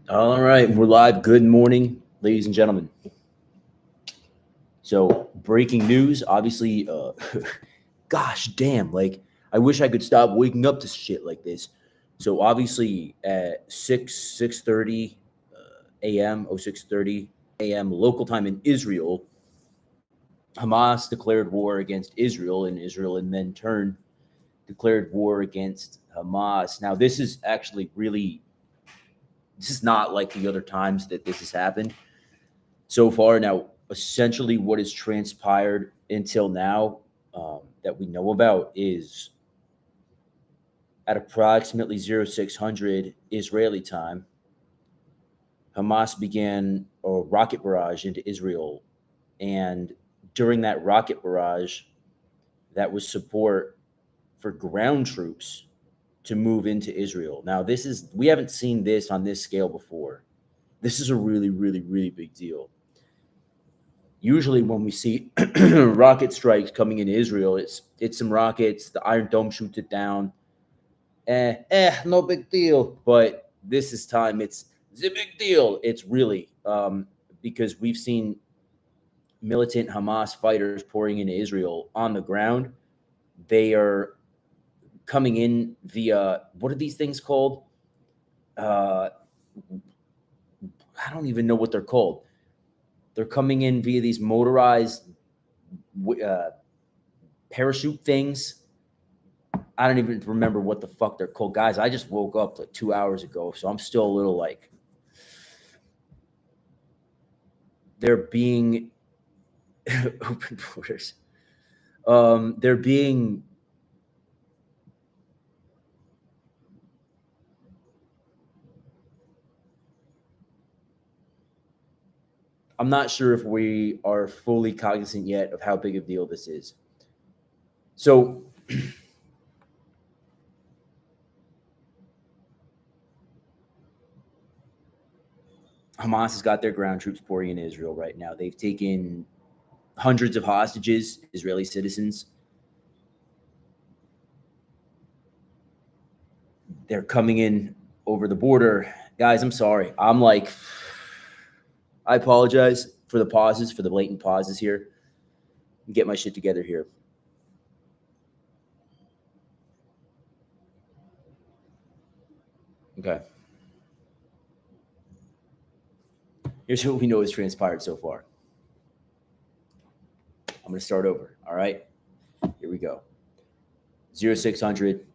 All right, we're live. Good morning, ladies and gentlemen. So, breaking news. Obviously, gosh damn, like I wish I could stop waking up to shit like this. So, obviously, at 6:30 a.m. 6:30 a.m. local time in Israel, Hamas declared war against Israel, and then turn declared war against Hamas. Now, this is actually really this is not like the other times that this has happened so far. Now, essentially, what has transpired until now that we know about is at approximately 0600 Israeli time, Hamas began a rocket barrage into Israel. And during that rocket barrage, that was support for ground troops to move into Israel. Now, we haven't seen this on this scale before. This is a really, really, really big deal. Usually when we see rocket strikes coming into Israel, it's some rockets, the Iron Dome shoots it down. No big deal. But this is time, it's the big deal. It's really because we've seen militant Hamas fighters pouring into Israel on the ground. They are coming in via, what are these things called? Uh, I don't even know what they're called. They're coming in via these motorized uh, parachute things. I don't even remember what the fuck they're called. Guys, I just woke up like 2 hours ago, so I'm still a little like they're being open borders. They're being I'm not sure if we are fully cognizant yet of how big of a deal this is. So Hamas has got their ground troops pouring in Israel right now. They've taken hundreds of hostages, Israeli citizens. They're coming in over the border. Guys, I'm sorry. I apologize for the pauses, for the blatant pauses here. Get my shit together here. Okay. Here's what we know has transpired so far. I'm going to start over. All right. Here we go. 0600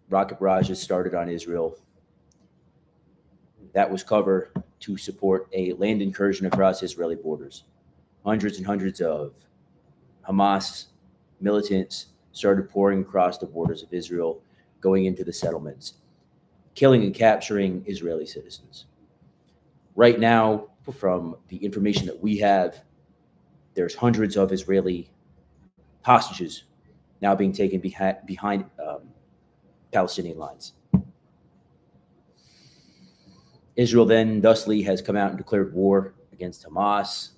rocket barrages started on Israel. That was cover to support a land incursion across Israeli borders. Hundreds and hundreds of Hamas militants started pouring across the borders of Israel, going into the settlements, killing and capturing Israeli citizens. Right now, from the information that we have, there's hundreds of Israeli hostages now being taken behind Palestinian lines. Israel then, thusly, has come out and declared war against Hamas.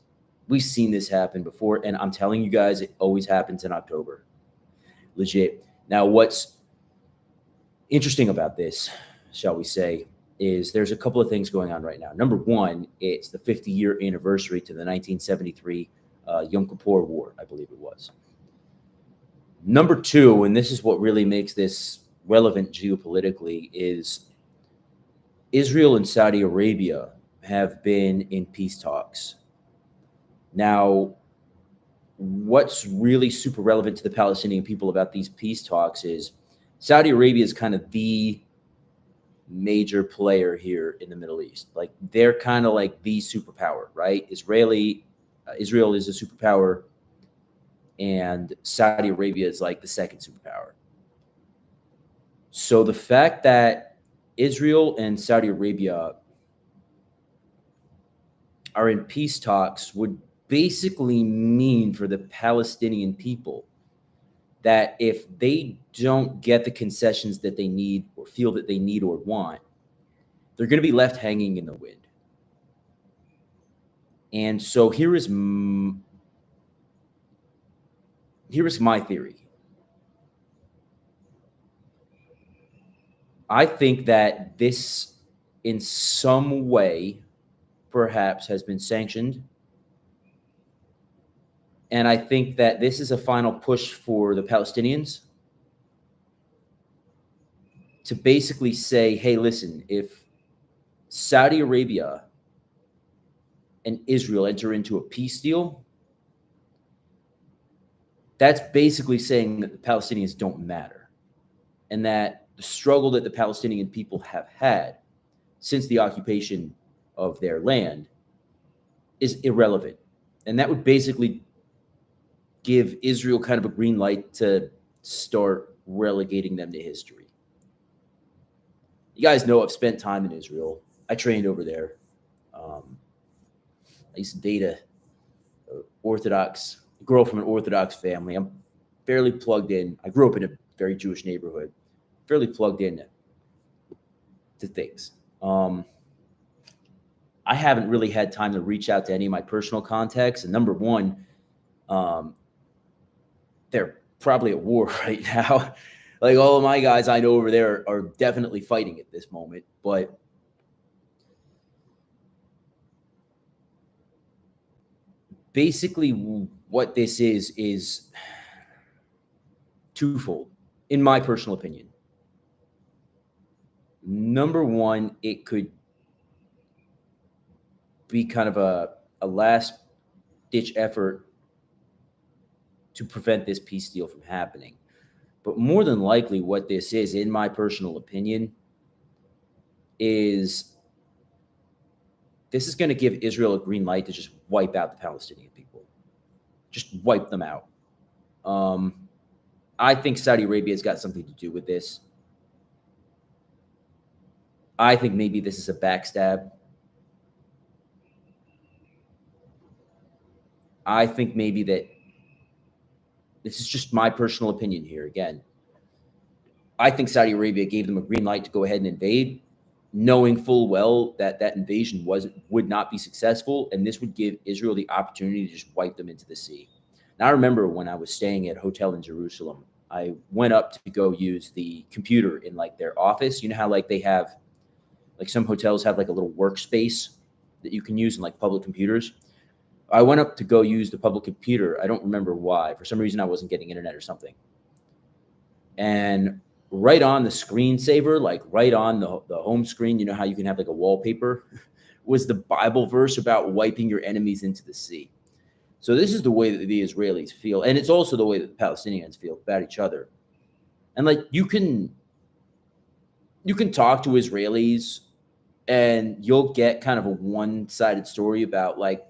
We've seen this happen before, and I'm telling you guys, it always happens in October. Legit. Now, what's interesting about this, shall we say, is there's a couple of things going on right now. Number one, it's the 50-year anniversary to the 1973 Yom Kippur War, I believe it was. Number two, and this is what really makes this relevant geopolitically, is Israel and Saudi Arabia have been in peace talks. Now, what's really super relevant to the Palestinian people about these peace talks is Saudi Arabia is kind of the major player here in the Middle East. Like they're kind of like the superpower, right? Israel is a superpower, and Saudi Arabia is like the second superpower. So the fact that Israel and Saudi Arabia are in peace talks would basically mean for the Palestinian people that if they don't get the concessions that they need or feel that they need or want, they're going to be left hanging in the wind. And so here is my theory. I think that this in some way perhaps has been sanctioned. And I think that this is a final push for the Palestinians to basically say, hey, listen, if Saudi Arabia and Israel enter into a peace deal, that's basically saying that the Palestinians don't matter, and that the struggle that the Palestinian people have had since the occupation of their land is irrelevant. And that would basically give Israel kind of a green light to start relegating them to history. You guys know I've spent time in Israel. I trained over there. I used to date a Orthodox girl from an Orthodox family. I'm fairly plugged in. I grew up in a very Jewish neighborhood. Fairly plugged in to things. I haven't really had time to reach out to any of my personal contacts. And number one, they're probably at war right now. Like all of my guys I know over there are definitely fighting at this moment. But basically what this is twofold, in my personal opinion. Number one, it could be kind of a last ditch effort to prevent this peace deal from happening. But more than likely, what this is, in my personal opinion, is this is going to give Israel a green light to just wipe out the Palestinian people. Just wipe them out. I think Saudi Arabia has got something to do with this. I think maybe this is a backstab. I think maybe that this is just my personal opinion here. Again, I think Saudi Arabia gave them a green light to go ahead and invade, knowing full well that that invasion would not be successful, and this would give Israel the opportunity to just wipe them into the sea. Now, I remember when I was staying at a hotel in Jerusalem, I went up to go use the computer in like their office. You know how like they have, like some hotels have like a little workspace that you can use in like public computers. I went up to go use the public computer. I don't remember why. For some reason, I wasn't getting internet or something. And right on the screensaver, like right on the home screen, you know how you can have like a wallpaper, was the Bible verse about wiping your enemies into the sea. So this is the way that the Israelis feel. And it's also the way that the Palestinians feel about each other. And like you can talk to Israelis and you'll get kind of a one-sided story about like,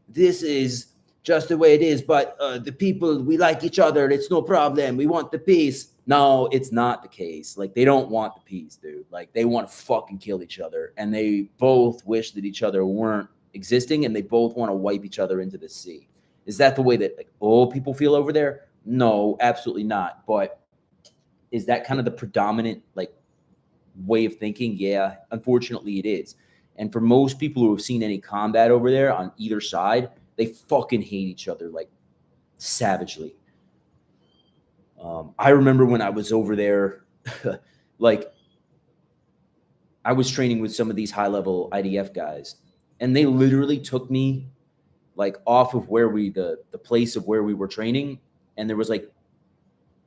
this is just the way it is, but the people, we like each other. It's no problem. We want the peace. No, it's not the case. Like, they don't want the peace, dude. Like, they want to fucking kill each other. And they both wish that each other weren't existing, and they both want to wipe each other into the sea. Is that the way that like all people feel over there? No, absolutely not. But is that kind of the predominant like way of thinking? Yeah, unfortunately it is. And for most people who have seen any combat over there on either side, they fucking hate each other like savagely. I remember when I was over there, like I was training with some of these high-level IDF guys, and they literally took me like off of where the place of where we were training, and there was like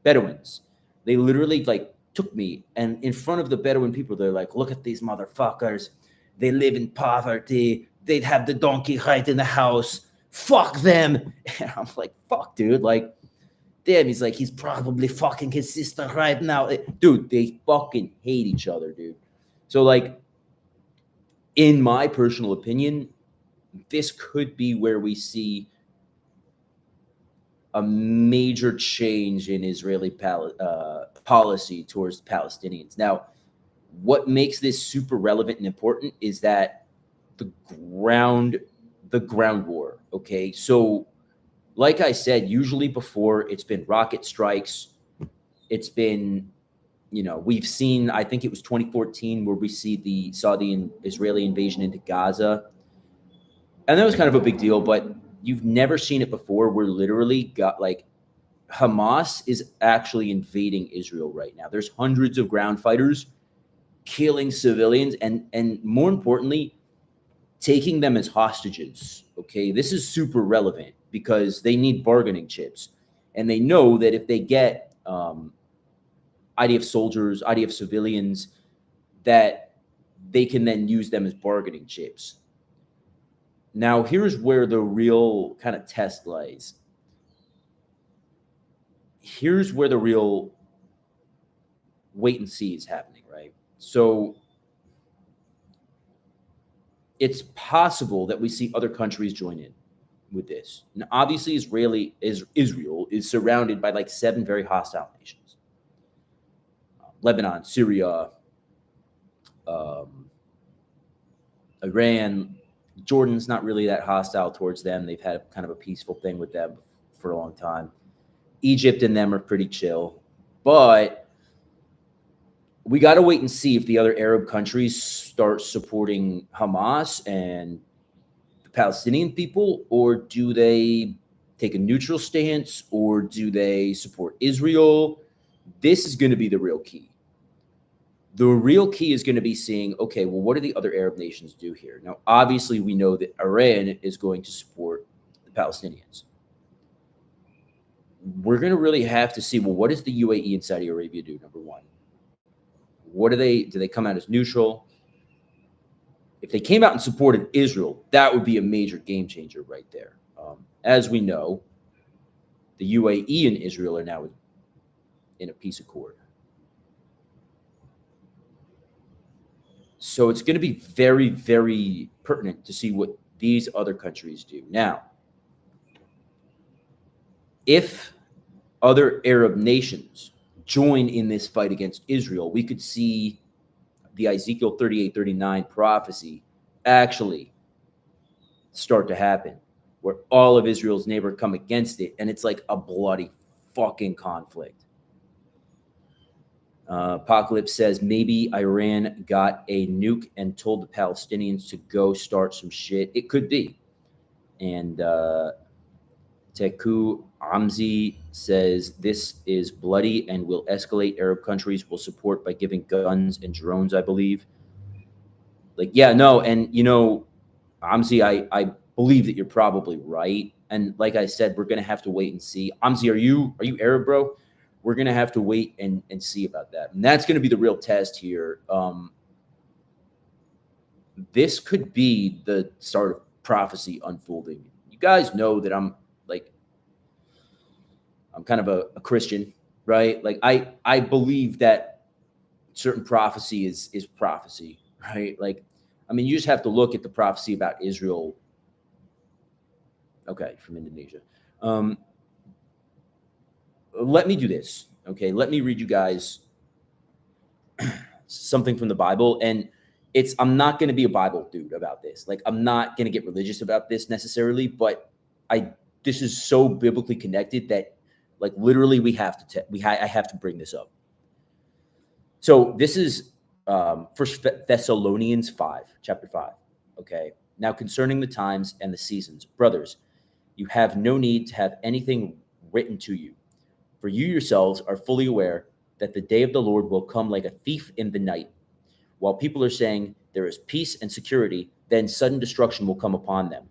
Bedouins. They literally like took me, and in front of the Bedouin people, they're like, look at these motherfuckers. They live in poverty. They'd have the donkey right in the house. Fuck them. And I'm like, fuck, dude. Like, damn, he's like, he's probably fucking his sister right now. Dude, they fucking hate each other, dude. So, like, in my personal opinion, this could be where we see a major change in Israeli policy towards the Palestinians. Now, what makes this super relevant and important is that the ground war. Okay, so like I said, usually before it's been rocket strikes. It's been, we've seen, I think it was 2014 where we saw the Israeli invasion into Gaza. And that was kind of a big deal, but you've never seen it before where literally got like Hamas is actually invading Israel right now. There's hundreds of ground fighters killing civilians, and more importantly, taking them as hostages. Okay, this is super relevant because they need bargaining chips, and they know that if they get IDF soldiers, IDF civilians, that they can then use them as bargaining chips. Now, here's where the real kind of test lies. Here's where the real wait and see is happening, right? So it's possible that we see other countries join in with this. And obviously, Israel is surrounded by like 7 very hostile nations: Lebanon, Syria, um, Iran. Jordan's not really that hostile towards them. They've had kind of a peaceful thing with them for a long time. Egypt and them are pretty chill, but we got to wait and see if the other Arab countries start supporting Hamas and the Palestinian people, or do they take a neutral stance, or do they support Israel? This is going to be the real key. The real key is going to be seeing, okay, well, what do the other Arab nations do here? Now, obviously, we know that Iran is going to support the Palestinians. We're going to really have to see, well, what does the UAE and Saudi Arabia do, number one? What do they come out as neutral? If they came out and supported Israel, that would be a major game changer right there. As we know, the UAE and Israel are now in a peace accord. So it's going to be very, very pertinent to see what these other countries do. Now, if other Arab nations join in this fight against Israel, we could see the Ezekiel 38-39 prophecy actually start to happen, where all of Israel's neighbors come against it, and it's like a bloody fucking conflict. Apocalypse says maybe Iran got a nuke and told the Palestinians to go start some shit. It could be. And Teku Amzi says this is bloody and will escalate. Arab countries will support by giving guns and drones, I believe. Like, yeah, no. And, Amzi, I believe that you're probably right. And like I said, we're going to have to wait and see. Amzi, are you Arab, bro? We're going to have to wait and see about that. And that's going to be the real test here. This could be the start of prophecy unfolding. You guys know that I'm kind of a Christian, right? Like I believe that certain prophecy is prophecy, right? Like, I mean, you just have to look at the prophecy about Israel. Okay, from Indonesia. Let me do this. Okay, let me read you guys something from the Bible. And I'm not going to be a Bible dude about this. Like, I'm not going to get religious about this necessarily, but this is so biblically connected that, like, literally I have to bring this up. So this is First Thessalonians 5, chapter 5. Okay. Now concerning the times and the seasons, brothers, you have no need to have anything written to you, for you yourselves are fully aware that the day of the Lord will come like a thief in the night. While people are saying there is peace and security, then sudden destruction will come upon them,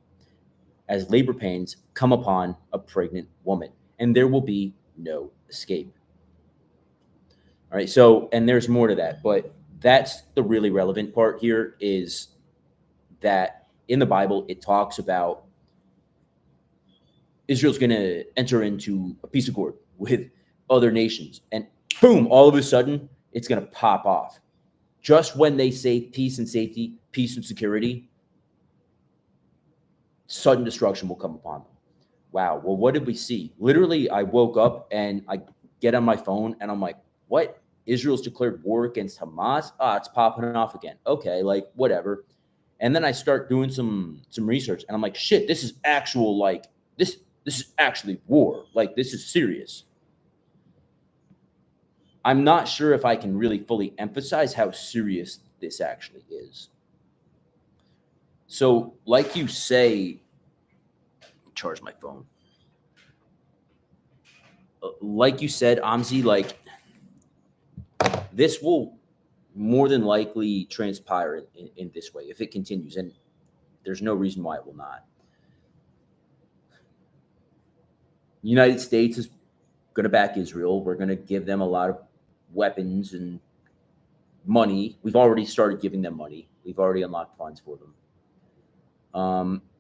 as labor pains come upon a pregnant woman, and there will be no escape. All right, so, and there's more to that, but that's the really relevant part here, is that in the Bible, it talks about Israel's going to enter into a peace accord with other nations, and boom, all of a sudden, it's going to pop off. Just when they say peace and safety, peace and security, sudden destruction will come upon them. Wow. Well, what did we see? Literally, I woke up and I get on my phone and I'm like, what? Israel's declared war against Hamas? It's popping off again. Okay, like, whatever. And then I start doing some research and I'm like, shit, this is actual, like, this is actually war. Like, this is serious. I'm not sure if I can really fully emphasize how serious this actually is. So, like you say, charge my phone. Like you said, Amzi, like, this will more than likely transpire in this way if it continues, and there's no reason why it will not. The United States is going to back Israel. We're going to give them a lot of weapons and money. We've already started giving them money. We've already unlocked funds for them.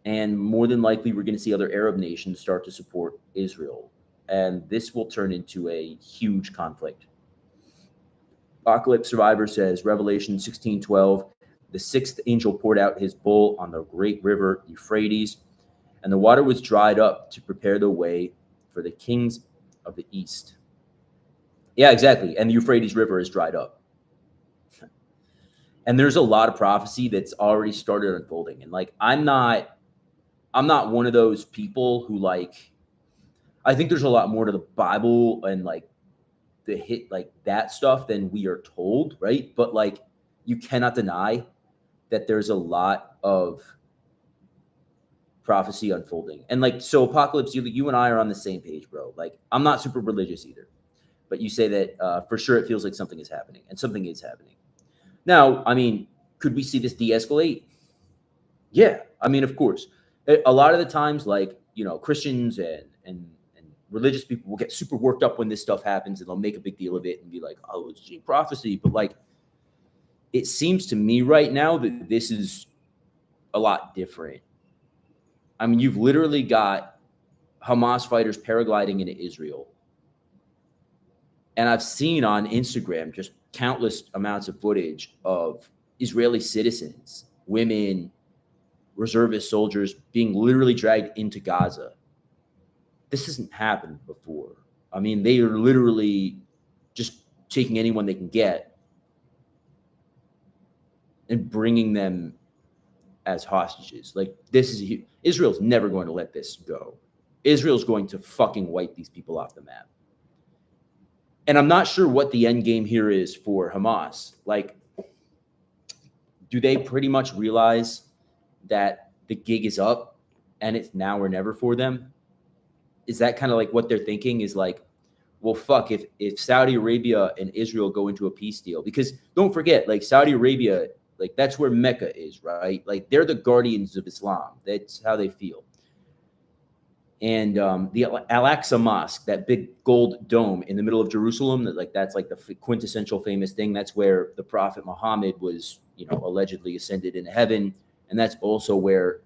And more than likely, we're going to see other Arab nations start to support Israel. And this will turn into a huge conflict. Apocalypse Survivor says, Revelation 16:12, the sixth angel poured out his bowl on the great river Euphrates, and the water was dried up to prepare the way for the kings of the east. Yeah, exactly. And the Euphrates River is dried up. And there's a lot of prophecy that's already started unfolding. And like, I'm not one of those people who like, I think there's a lot more to the Bible and like the hit like that stuff than we are told, right? But like, you cannot deny that there's a lot of prophecy unfolding. And like, so Apocalypse, you and I are on the same page, bro. Like, I'm not super religious either, but you say that for sure it feels like something is happening, and something is happening. Now, I mean, could we see this de-escalate? Yeah, I mean, of course. A lot of the times, like, you know, Christians and religious people will get super worked up when this stuff happens, and they'll make a big deal of it and be like, oh, it's prophecy. But like, it seems to me right now that this is a lot different. I mean, you've literally got Hamas fighters paragliding into Israel. And I've seen on Instagram just countless amounts of footage of Israeli citizens, women, reservist soldiers being literally dragged into Gaza. This hasn't happened before. I mean, they are literally just taking anyone they can get and bringing them as hostages. Like, this is Israel's never going to let this go. Israel's going to fucking wipe these people off the map. And I'm not sure what the end game here is for Hamas. Like, do they pretty much realize that the gig is up and it's now or never for them? Is that kind of like what they're thinking, is like, well, fuck, if Saudi Arabia and Israel go into a peace deal, because don't forget, like, Saudi Arabia, like, that's where Mecca is, right? Like, they're the guardians of Islam. That's how they feel. And the Al-Aqsa Mosque, that big gold dome in the middle of Jerusalem, that's like the quintessential famous thing. That's where the Prophet Muhammad was, you know, allegedly ascended into heaven. And that's also where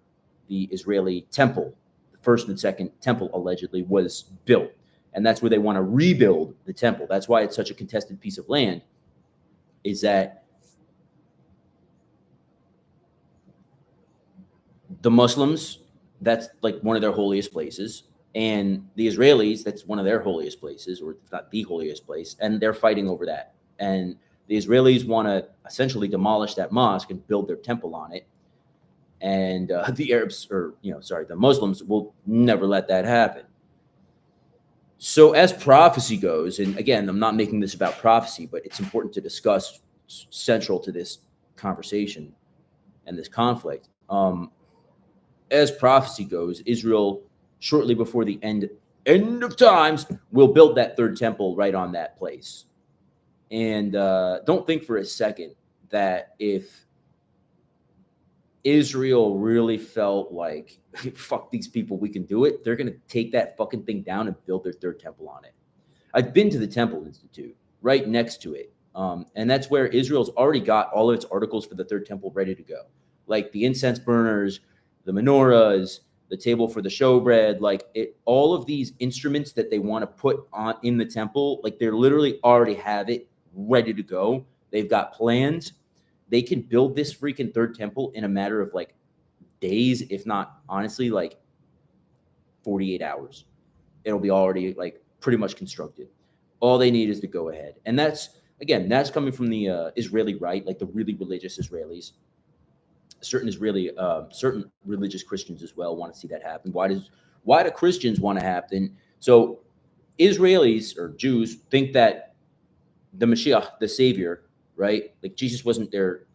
the Israeli temple, the first and second temple allegedly, was built. And that's where they want to rebuild the temple. That's why it's such a contested piece of land, is that the Muslims, that's like one of their holiest places. And the Israelis, that's one of their holiest places, or if not the holiest place. And they're fighting over that. And the Israelis want to essentially demolish that mosque and build their temple on it. And the Arabs, the Muslims will never let that happen. So as prophecy goes, and again, I'm not making this about prophecy, but it's important to discuss, central to this conversation and this conflict. As prophecy goes, Israel, shortly before the end of times, will build that third temple right on that place. And don't think for a second that if Israel really felt like, fuck these people, we can do it, they're going to take that fucking thing down and build their third temple on it. I've been to the Temple Institute, right next to it. And that's where Israel's already got all of its articles for the third temple ready to go. Like the incense burners, the menorahs, the table for the showbread, all of these instruments that they want to put on in the temple, like they're literally already have it ready to go. They've got plans. They can build this freaking third temple in a matter of like days, if not honestly, like 48 hours. It'll be already like pretty much constructed. All they need is to go ahead. And that's coming from the Israeli right, like the really religious Israelis. Certain religious Christians as well want to see that happen. Why do Christians want to happen? So Israelis or Jews think that the Mashiach, the Savior, right? Like Jesus wasn't their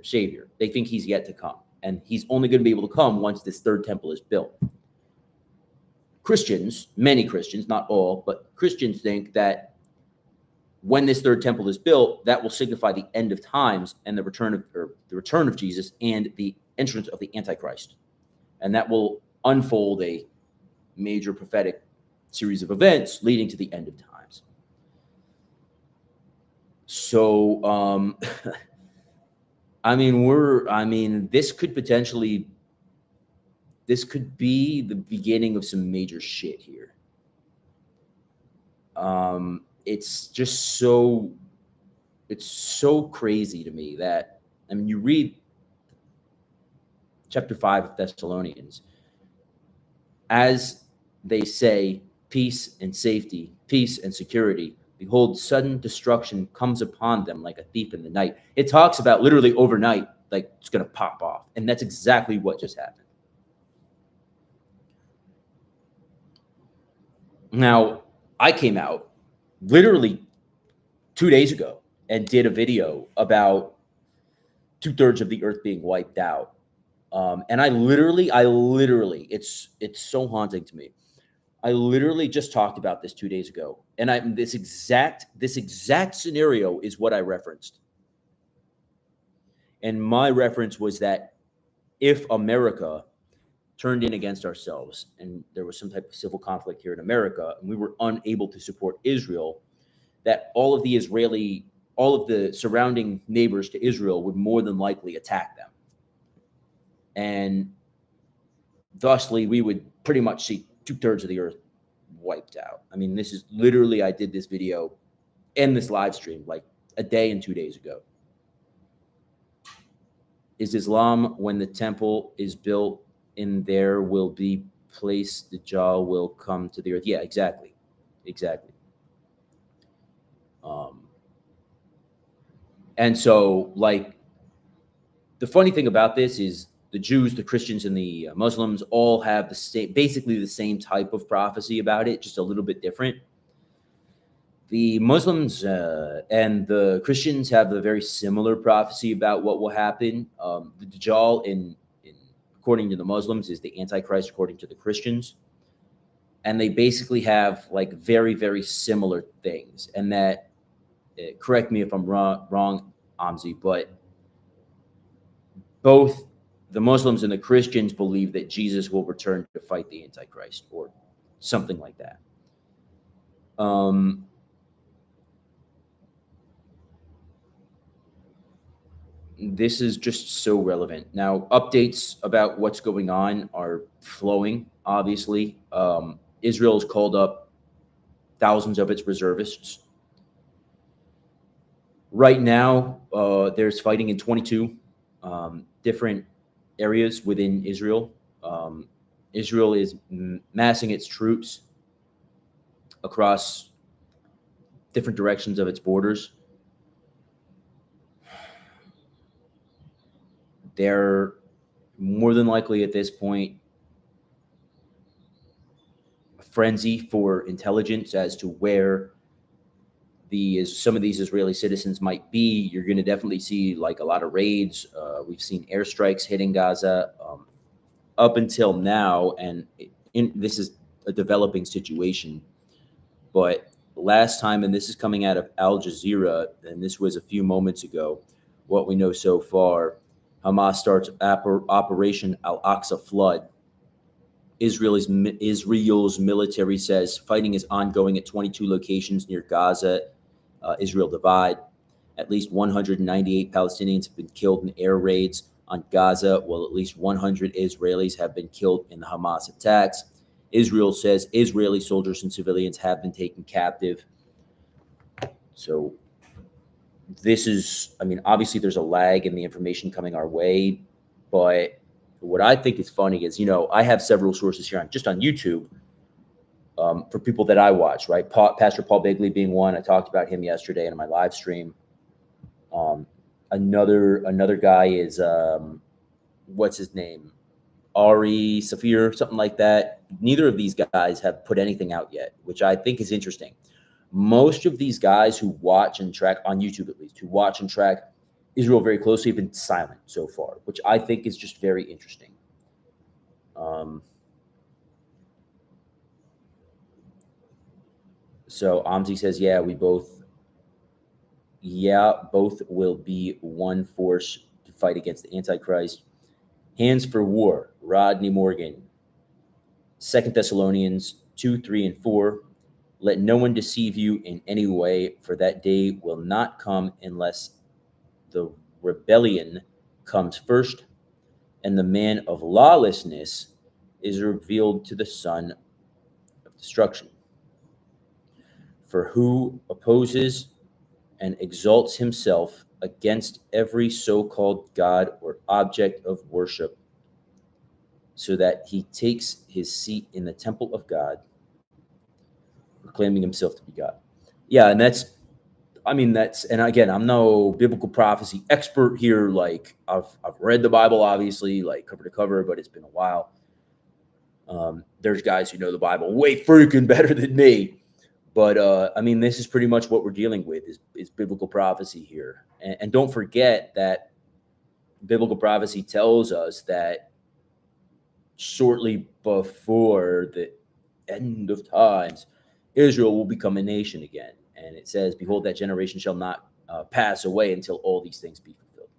Savior. They think he's yet to come, and he's only going to be able to come once this third temple is built. Christians, many Christians, not all, but Christians think that when this third temple is built, that will signify the end of times and the return of Jesus and the entrance of the Antichrist. And that will unfold a major prophetic series of events leading to the end of times. So, this could be the beginning of some major shit here. It's just it's so crazy to me that, you read chapter 5 of Thessalonians, as they say, peace and safety, peace and security. Behold, sudden destruction comes upon them like a thief in the night. It talks about literally overnight, like it's going to pop off. And that's exactly what just happened. Now, I came out literally 2 days ago and did a video about 2/3 of the earth being wiped out. And I literally, it's so haunting to me. I literally just talked about this 2 days ago, and this exact scenario is what I referenced. And my reference was that if America turned in against ourselves and there was some type of civil conflict here in America and we were unable to support Israel, that all of the surrounding neighbors to Israel would more than likely attack them. And thusly, we would pretty much see 2/3 of the earth wiped out. This is literally, I did this video and this live stream like a day and 2 days ago. Is Islam when the temple is built in there will be placed, the jaw will come to the earth? Yeah, exactly. And so, like, the funny thing about this is the Jews, the Christians, and the Muslims all have basically the same type of prophecy about it, just a little bit different. The Muslims and the Christians have a very similar prophecy about what will happen. The Dajjal, according to the Muslims, is the Antichrist according to the Christians. And they basically have like very, very similar things. And that, correct me if I'm wrong, Amzi, but both the Muslims and the Christians believe that Jesus will return to fight the Antichrist or something like that. This is just so relevant. Now, updates about what's going on are flowing, obviously. Israel has called up thousands of its reservists. Right now, there's fighting in 22 different areas within Israel. Israel is massing its troops across different directions of its borders. They're more than likely at this point a frenzy for intelligence as to where some of these Israeli citizens might be. You're going to definitely see like a lot of raids. We've seen airstrikes hitting Gaza up until now, and this is a developing situation. But last time, and this is coming out of Al Jazeera, and this was a few moments ago, what we know so far, Hamas starts Operation Al-Aqsa Flood. Israel's military says fighting is ongoing at 22 locations near Gaza, Israel divide. At least 198 Palestinians have been killed in air raids on Gaza, while at least 100 Israelis have been killed in the Hamas attacks. Israel says Israeli soldiers and civilians have been taken captive. So this is, obviously there's a lag in the information coming our way, but what I think is funny is, I have several sources here on YouTube for people that I watch, right? Pastor Paul Begley being one. I talked about him yesterday in my live stream. Another guy is, what's his name? Ari Safir, something like that. Neither of these guys have put anything out yet, which I think is interesting. Most of these guys who watch and track, on YouTube at least, who watch and track Israel very closely have been silent so far, which I think is just very interesting. So Amzi says, yeah, we both Yeah, both will be one force to fight against the Antichrist. Hands for war, Rodney Morgan. Second Thessalonians 2, 3, and 4. Let no one deceive you in any way, for that day will not come unless the rebellion comes first, and the man of lawlessness is revealed to the son of destruction. For who opposes and exalts himself against every so called God or object of worship, so that he takes his seat in the temple of God, proclaiming himself to be God. Yeah, and and again, I'm no biblical prophecy expert here. Like I've read the Bible, obviously, like cover to cover, but it's been a while. There's guys who know the Bible way freaking better than me. But this is pretty much what we're dealing with is biblical prophecy here. And don't forget that biblical prophecy tells us that shortly before the end of times, Israel will become a nation again. And it says, behold, that generation shall not pass away until all these things be fulfilled.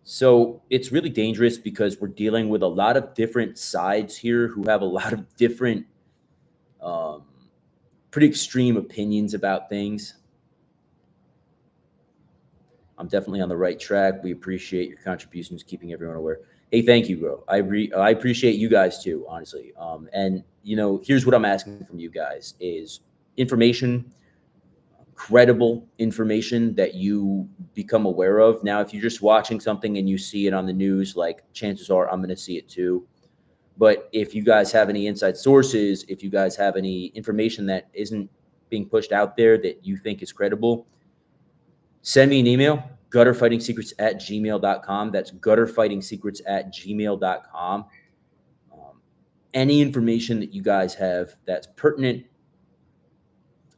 So it's really dangerous because we're dealing with a lot of different sides here who have a lot of different, um, pretty extreme opinions about things. I'm definitely on the right track. We appreciate your contributions, keeping everyone aware. Hey, thank you, bro. I appreciate you guys too, honestly. And here's what I'm asking from you guys is information, credible information that you become aware of. Now, if you're just watching something and you see it on the news, like chances are I'm going to see it too. But if you guys have any inside sources, if you guys have any information that isn't being pushed out there that you think is credible, send me an email, gutterfightingsecrets@gmail.com. That's gutterfightingsecrets@gmail.com. Any information that you guys have that's pertinent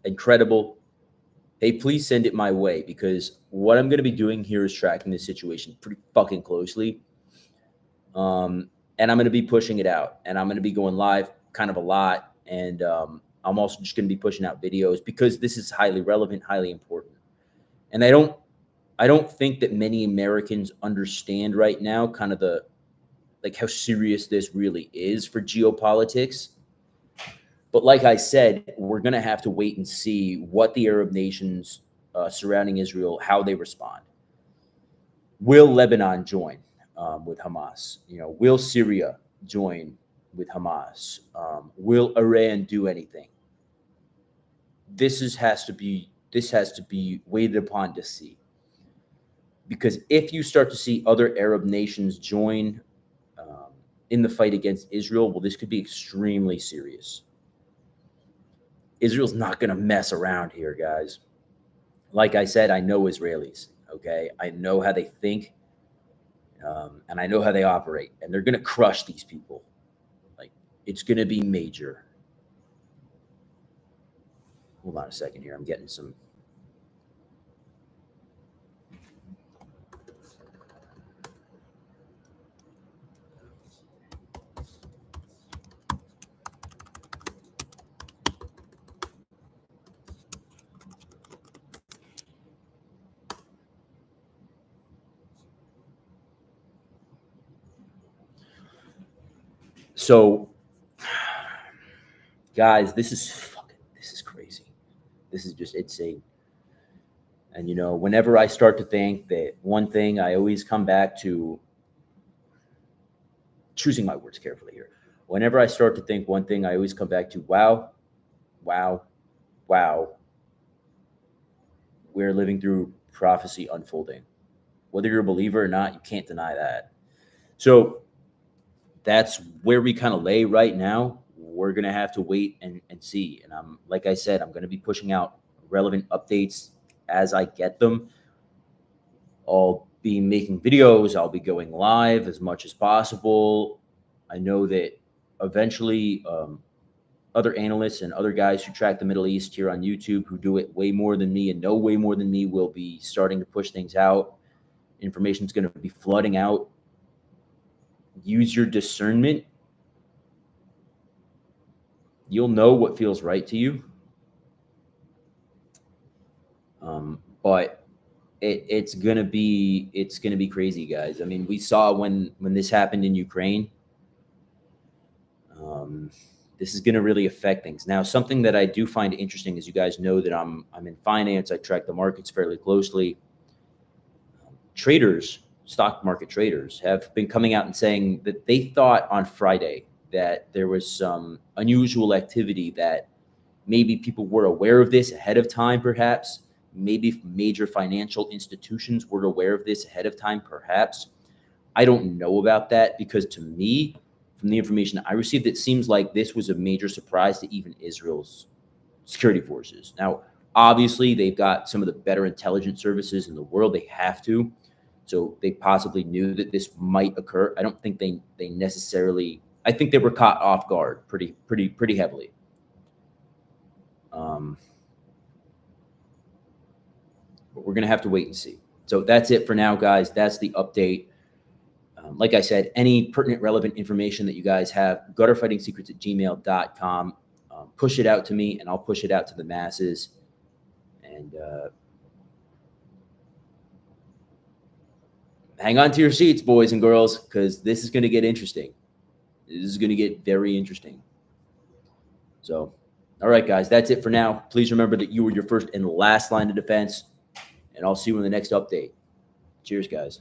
and credible, hey, please send it my way, because what I'm going to be doing here is tracking the situation pretty fucking closely. And I'm going to be pushing it out, and I'm going to be going live kind of a lot. And I'm also just going to be pushing out videos because this is highly relevant, highly important. And I don't think that many Americans understand right now kind of how serious this really is for geopolitics. But like I said, we're going to have to wait and see what the Arab nations surrounding Israel, how they respond. Will Lebanon join with Hamas? Will Syria join with Hamas? Will Iran do anything? This has to be waited upon to see. Because if you start to see other Arab nations join in the fight against Israel, well, this could be extremely serious. Israel's not going to mess around here, guys. Like I said, I know Israelis, okay? I know how they think, and I know how they operate, and they're going to crush these people. Like, it's going to be major. Hold on a second here. I'm getting some... So, guys, this is crazy. This is just insane. And, whenever I start to think that one thing, I always come back to choosing my words carefully here. Whenever I start to think one thing, I always come back to, wow, we're living through prophecy unfolding. Whether you're a believer or not, you can't deny that. So that's where we kind of lay right now. We're going to have to wait and see. And like I said, I'm going to be pushing out relevant updates as I get them. I'll be making videos. I'll be going live as much as possible. I know that eventually other analysts and other guys who track the Middle East here on YouTube, who do it way more than me and know way more than me, will be starting to push things out. Information is going to be flooding out. Use your discernment. You'll know what feels right to you. But it's gonna be crazy, guys. I mean, we saw when this happened in Ukraine. Um, this is going to really affect things. Now, something that I do find interesting is you guys know that I'm in finance. I track the markets fairly closely. Traders, stock market traders, have been coming out and saying that they thought on Friday that there was some unusual activity, that maybe people were aware of this ahead of time, perhaps. Maybe major financial institutions were aware of this ahead of time, perhaps. I don't know about that, because to me, from the information I received, it seems like this was a major surprise to even Israel's security forces. Now, obviously, they've got some of the better intelligence services in the world. They have to. So they possibly knew that this might occur. I don't think they necessarily. I think they were caught off guard pretty heavily. Um, but we're gonna have to wait and see. So that's it for now, guys. That's the update. Like I said, any pertinent, relevant information that you guys have, gutterfightingsecrets@gmail.com. Push it out to me, and I'll push it out to the masses. And hang on to your seats, boys and girls, because this is going to get interesting. This is going to get very interesting. So, all right, guys, that's it for now. Please remember that you were your first and last line of defense, and I'll see you in the next update. Cheers, guys.